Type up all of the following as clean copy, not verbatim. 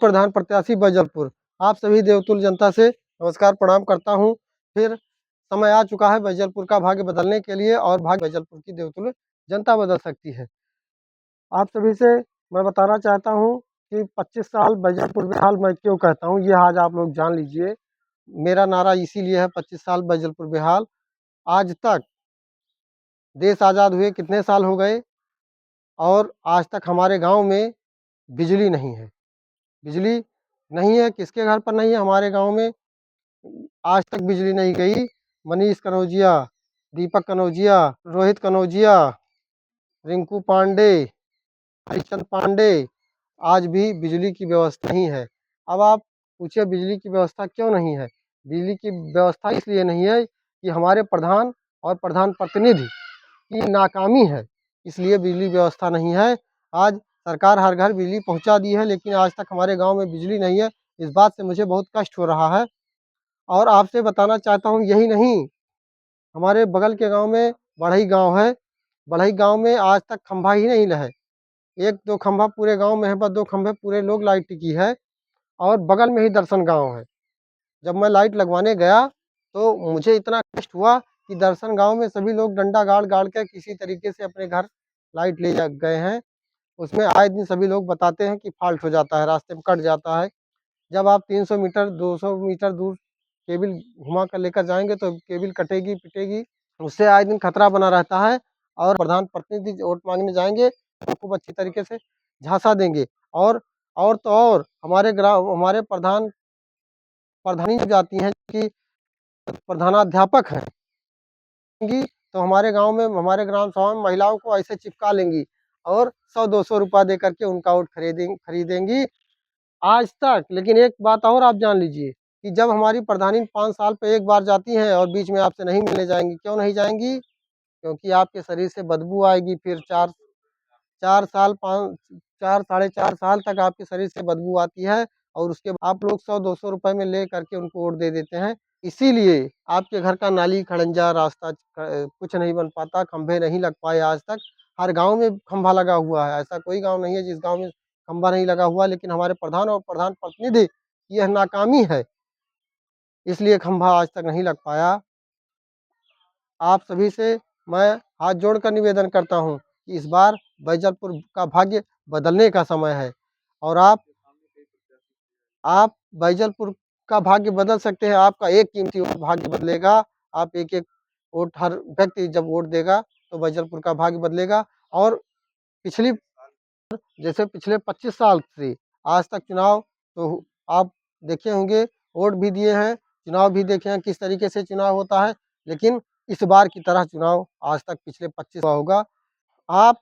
प्रधान प्रत्याशी बैजलपुर। आप सभी देवतुल्य जनता से नमस्कार प्रणाम करता हूँ। फिर समय आ चुका है बैजलपुर का भाग्य बदलने के लिए और भाग्य बैजलपुर की देवतुल्य जनता बदल सकती है। आप सभी से मैं बताना चाहता हूँ कि 25 साल बैजलपुर बेहाल मैं क्यों कहता हूँ, ये आज आप लोग जान लीजिए। मेरा नारा इसीलिए है 25 साल बैजलपुर बेहाल। आज तक देश आज़ाद हुए कितने साल हो गए और आज तक हमारे गाँव में बिजली नहीं है। बिजली नहीं है, किसके घर पर नहीं है? हमारे गाँव में आज तक बिजली नहीं गई। मनीष कनौजिया, दीपक कनौजिया, रोहित कनौजिया, रिंकू पांडे, हरिचंद पांडे, आज भी बिजली की व्यवस्था नहीं है। अब आप पूछिए बिजली की व्यवस्था क्यों नहीं है? बिजली की व्यवस्था इसलिए नहीं है कि हमारे प्रधान और प्रधान प्रतिनिधि की नाकामी है, इसलिए बिजली व्यवस्था नहीं है। आज सरकार हर घर बिजली पहुंचा दी है, लेकिन आज तक हमारे गांव में बिजली नहीं है। इस बात से मुझे बहुत कष्ट हो रहा है और आपसे बताना चाहता हूं, यही नहीं, हमारे बगल के गांव में बढ़ई गांव है। बढ़ई गांव में आज तक खंभा ही नहीं है। एक दो खंभा पूरे गांव में है, बस दो खंभे पूरे लोग लाइट टिकी है और बगल में ही दर्शन गांव है। जब मैं लाइट लगवाने गया तो मुझे इतना कष्ट हुआ कि दर्शन गांव में सभी लोग डंडा गाड़-गाड़ के किसी तरीके से अपने घर लाइट ले जा गए हैं। उसमें आए दिन सभी लोग बताते हैं कि फ़ॉल्ट हो जाता है, रास्ते में कट जाता है। जब आप 300 मीटर, 200 मीटर दूर केबल घुमा कर लेकर जाएँगे तो केबल कटेगी, पिटेगी, उससे आए दिन खतरा बना रहता है। और प्रधान प्रतिनिधि वोट माँगने जाएँगे तो खूब अच्छी तरीके से झांसा देंगे। और तो और हमारे प्रधानी जो जाती हैं कि प्रधानाध्यापक हैं, गी तो हमारे गाँव में, हमारे ग्राम सभा में महिलाओं को ऐसे चिपका लेंगी और 100-200 रुपया दे करके उनका वोट खरीदेंगी। आज तक, लेकिन एक बात और आप जान लीजिए कि जब हमारी प्रधानी 5 साल पे एक बार जाती हैं और बीच में आपसे नहीं मिलने जाएँगी, क्यों नहीं जाएँगी? क्योंकि आपके शरीर से बदबू आएगी। फिर 4 साल 5 4 साढ़े 4 साल तक आपके शरीर से बदबू आती है और उसके बाद आप लोग 100-200 रुपए में ले करके उनको वोट दे देते हैं। इसीलिए आपके घर का नाली, खड़ंजा, रास्ता कुछ नहीं बन पाता, खंभे नहीं लग पाए आज तक। हर गाँव में खंभा लगा हुआ है, ऐसा कोई गाँव नहीं है जिस गाँव में खंभा नहीं लगा हुआ, लेकिन हमारे प्रधान और प्रधान प्रतिनिधि की यह नाकामी है, इसलिए खंभा आज तक नहीं लग पाया। आप सभी से मैं हाथ जोड़कर निवेदन करता हूँ कि इस बार बैजलपुर का भाग्य बदलने का समय है और आप बैजलपुर का भाग्य बदल सकते हैं। आपका एक कीमती वोट भाग्य बदलेगा। आप एक-एक वोट, हर व्यक्ति जब वोट देगा तो बैजलपुर का भाग्य बदलेगा। और पिछली जैसे पिछले 25 साल से आज तक चुनाव तो आप देखे होंगे, वोट भी दिए हैं, चुनाव भी देखे हैं किस तरीके से चुनाव होता है, लेकिन इस बार की तरह चुनाव आज तक पिछले 25 हुआ होगा। आप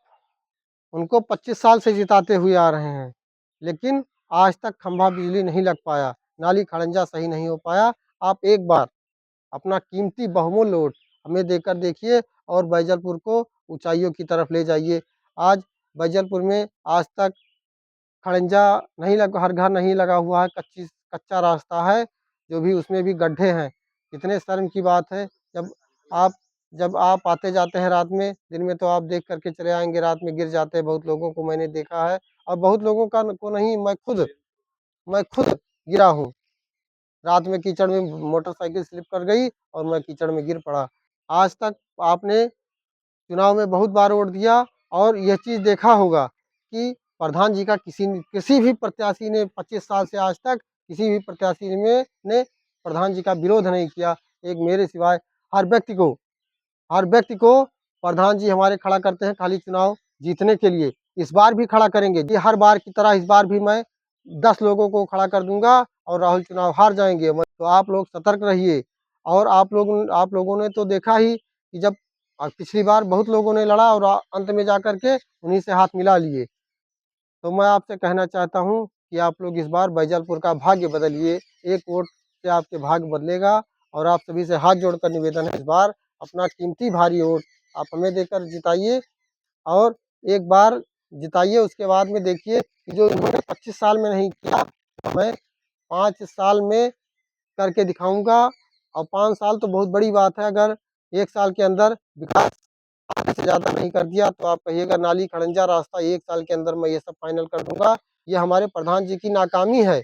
उनको 25 साल से जिताते हुए आ रहे हैं, लेकिन आज तक खंभा बिजली नहीं लग पाया, नाली खड़ंजा सही नहीं हो पाया। आप एक बार अपना कीमती बहुमूल्य वोट हमें देकर देखिए और बैजलपुर को ऊँचाइयों की तरफ ले जाइए। आज बैजलपुर में आज तक खड़ंजा नहीं लग हर घर नहीं लगा हुआ है, कच्चा रास्ता है, जो भी उसमें भी गड्ढे हैं। कितने शर्म की बात है, आप जब आप आते-जाते हैं रात में, दिन में तो आप देख कर के चले आएँगे, रात में गिर जाते हैं, बहुत लोगों को मैंने देखा है और बहुत लोगों को नहीं, मैं खुद गिरा हूँ। रात में कीचड़ में मोटरसाइकिल स्लिप कर गई और मैं कीचड़ में गिर पड़ा। आज तक आपने चुनाव में बहुत बार वोट दिया और यह चीज़ देखा होगा कि प्रधान जी का किसी भी प्रत्याशी ने 25 साल से आज तक किसी भी प्रत्याशी ने प्रधान जी का विरोध नहीं किया, एक मेरे सिवाय। हर व्यक्ति को हर व्यक्ति को प्रधान जी हमारे खड़ा करते हैं खाली चुनाव जीतने के लिए। इस बार भी खड़ा करेंगे, ये हर बार की तरह इस बार भी मैं 10 लोगों को खड़ा कर दूँगा और राहुल चुनाव हार जाएँगे। तो आप लोग सतर्क रहिए। और आप लोगों ने तो देखा ही कि जब पिछली बार बहुत लोगों ने लड़ा और अंत में जाकर के उन्हीं से हाथ मिला लिए। तो मैं आपसे कहना चाहता हूँ कि आप लोग इस बार बैजलपुर का भाग्य बदलिए, एक वोट से आपके भाग्य बदलेगा। और आप सभी से हाथ जोड़कर निवेदन है, इस बार अपना कीमती भारी वोट आप हमें देकर जिताइए और एक बार जिताइए, उसके बाद में देखिए कि जो इन्होंने 25 साल में नहीं किया, मैं 5 साल में करके दिखाऊँगा। और 5 साल तो बहुत बड़ी बात है, अगर 1 साल के अंदर विकास आधे से ज़्यादा नहीं कर दिया तो आप कहिएगा नाली, खड़ंजा, रास्ता 1 साल के अंदर मैं ये सब फाइनल कर दूँगा। ये हमारे प्रधान जी की नाकामी है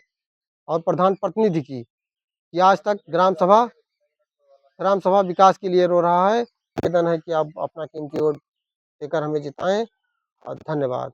और प्रधान प्रतिनिधि की, कि आज तक ग्राम सभा विकास के लिए रो रहा है। निवेदन है कि आप अपना कीमती वोट देकर हमें जिताएँ और धन्यवाद।